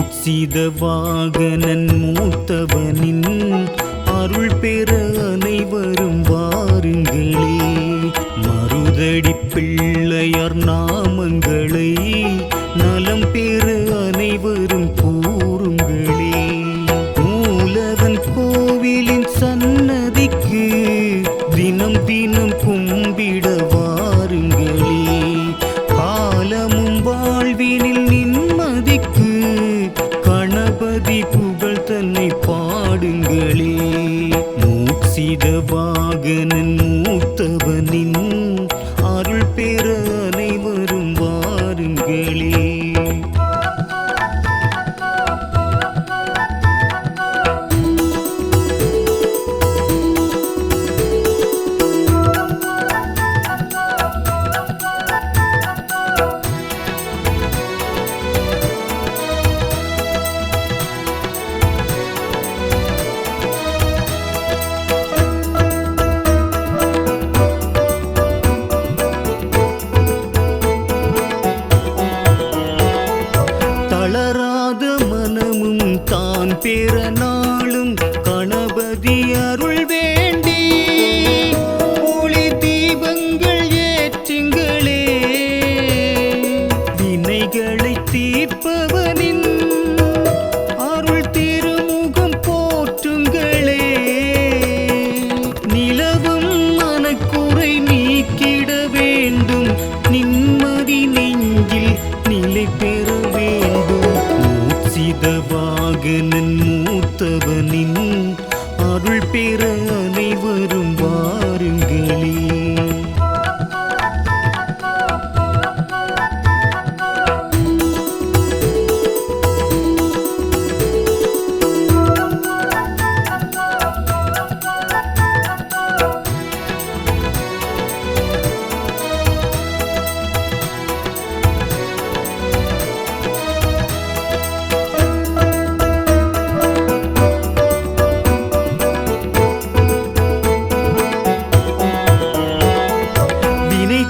மூச்சித வாகனன் மூத்தவனின் அருள் பெற அனைவரும் வாருங்களே. மருதடி பிள்ளையார் நாமங்களை நலம் பெற அனைவரும் கூறுங்களே. மூலவன் கோவிலின் சன்னதிக்கு தினம் தினம் கும்பிட வாருங்களே. காலமும் வாழ்வினில் நிம்மதிக்கு கணபதி புகழ் தன்னை பாடுங்களே. மூச்சித வாகனன் மூத்தவனின் அருள் பெற அனைவரும் வாருங்களே. தளராத மனமும் தான் பெற நாளும் கணபதி அருள் வேண்டி ஒளி தீபங்கள் ஏற்றுங்களே. வினைகளை தீர்ப்பவனின் அருள் திருமுகம் போற்றுங்களே. நிலவும் மனக்குறை நீக்கிட வேண்டும், நிம்மதி நெஞ்சில் நிலை பெற வேண்டும். மூச்சித வாகனன் மூத்தவனின் அருள் பெற அனைவரும் வாருங்களே.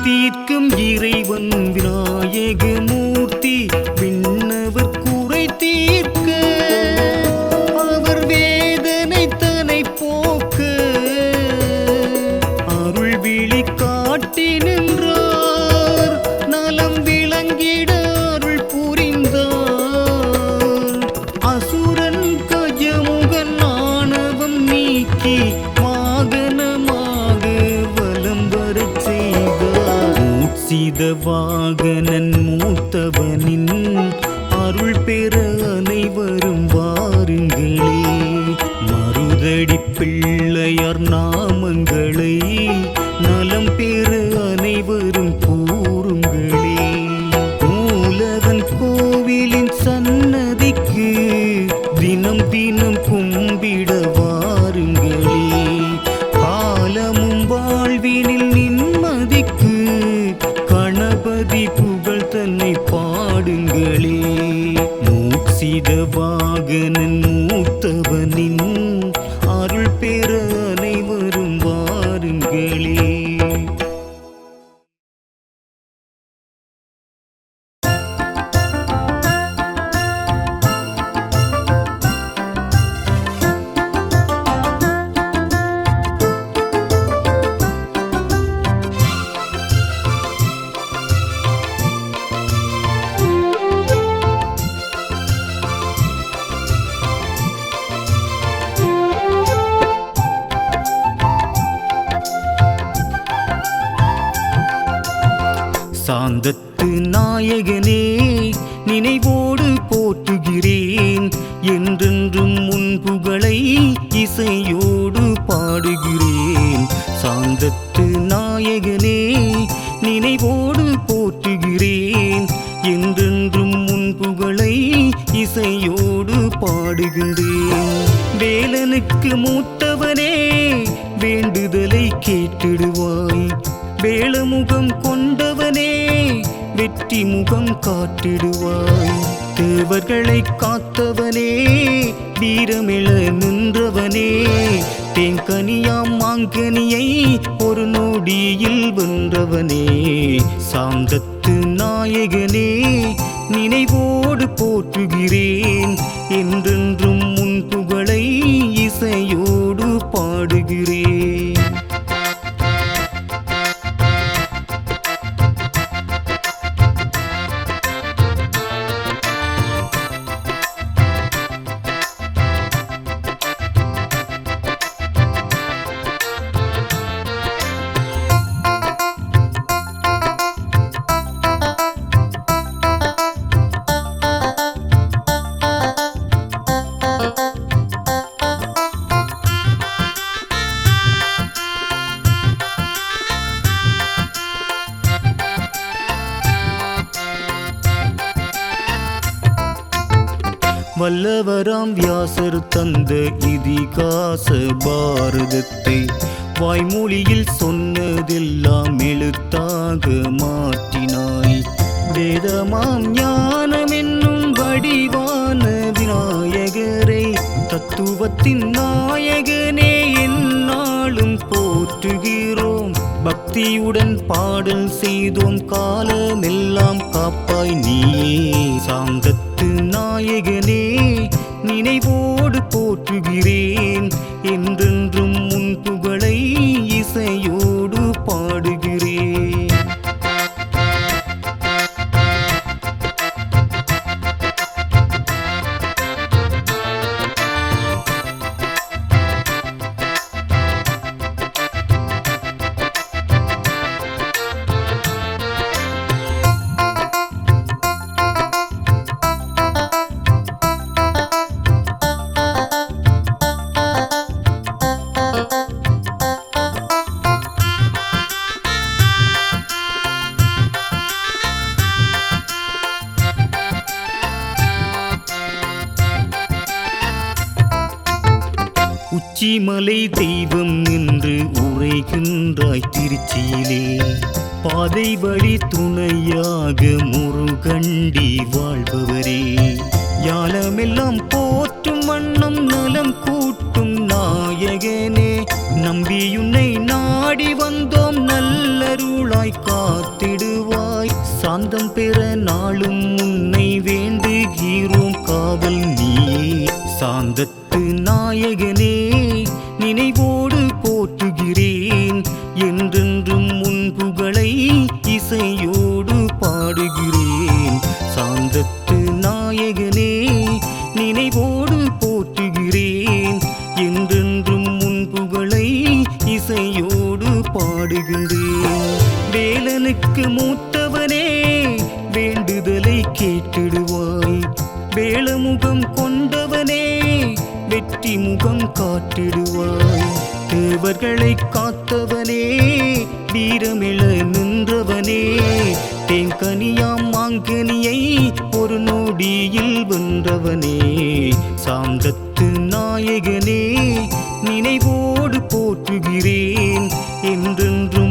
தீர்க்கும் இறைவன் விநாயக மூர்த்தி விண்ணவர் குறை தீர்க்க அவர் வேதனை தனை போக்க அருள் விழி காட்டி நின்றார். நலம் விளங்கிட அருள் புரிந்தார். அசுரன் கஜமுகன் ஆணவம் நீக்கி வாகனமாக வலம் வரச் செய்தார். மூச்சித வாகனன் மூத்தவனின் அருள் பெற அனைவரும் வாருங்களே. மருதடி பிள்ளையார் நாமங்களை நலம் பெற அனைவரும் கூறுங்களே. மூலவன் கோவிலின் சன்னதிக்கு தினம் தினம் கும்பிட வாருங்களே. காலமும் வாழ்வினில் நிம்மதிக்கு கணபதி புகழ் தன்னை பாடுங்களே. மூச்சித வாகனன் மூத்தவனின் அருள் பெற அனைவரும் வாருங்களே. சாந்தத்து நாயகனே நினைவோடு போற்றுகிறேன். என்றென்றும் உன் புகழை இசையோடு பாடுகிறேன். சாந்தத்து நாயகனே நினைவோடு போற்றுகிறேன். என்றென்றும் உன் புகழை இசையோடு பாடுகின்றேன். வேலனுக்கு மூத்தவனே வேண்டுதலை கேட்டிடுவாய். வேளமுகம் கொண்டவனே வெற்றி முகம் காட்டிடுவாய். தேவர்களை காத்தவனே வீரமிழ நின்றவனே. தேங்கனியாம் மாங்கனியை ஒரு நொடியில் வென்றவனே. சாந்தத்து நாயகனே நினைவோடு போற்றுகிறேன். என்றென்றும் உன் புகழை இசையோடு பாடுகிறேன். வல்லவராம் வியாசர் தந்த இதிகாச பாரதத்தை வாய்மொழியில் சொன்னதெல்லாம் எழுத்தாக மாற்றினாய். வேதமாம் ஞானம் என்னும் வடிவான விநாயகரை தத்துவத்தின் நாயகனே எந்நாளும் போற்றுகிறோம். பக்தியுடன் பாடல் செய்தோம் காலமெல்லாம் காப்பாய் நீயே. சாந்தத்து நாயகனே நினைவோடு போற்றுகிறேன். என்றென்றும் உன் புகழை இசையோடு பாடுகிறேன். உச்சிமலை தெய்வம் என்று உரைகின்றாய் திருச்சியிலே. பாதை வழி துணையாக முருகண்டி வாழ்பவரே. ஞானமெல்லாம் போற்றும் வண்ணம் நலம் கூட்டும் நாயகனே. நம்பியுன்னை நாடி வந்தோம் நல்லருளாய் காத்திடுவாய். சாந்தம் பெற நாளும் உன்னை வேண்டுகிறோம் காவல் நீயே. சாந்தத்து நாயகனே நினைவோடு போற்றுகிறேன். என்றென்றும் உன் புகழை இசையோடு பாடுகிறேன். சாந்தத்து நாயகனே நினைவோடு போற்றுகிறேன். என்றென்றும் உன் புகழை இசையோடு பாடுகின்றேன். வேலனுக்கு மூத்தவனே வேண்டுதலை கேட்டிடுவாய். வேளமுகம் கொண்டவனே வெற்றி முகம் காட்டிடுவாய். தேவர்களை காத்தவனே வீரமிழ நின்றவனே. தேங்கனியாம் மாங்கனியை ஒரு நொடியில் வென்றவனே. சாந்தத்து நாயகனே நினைவோடு போற்றுகிறேன். என்றென்றும்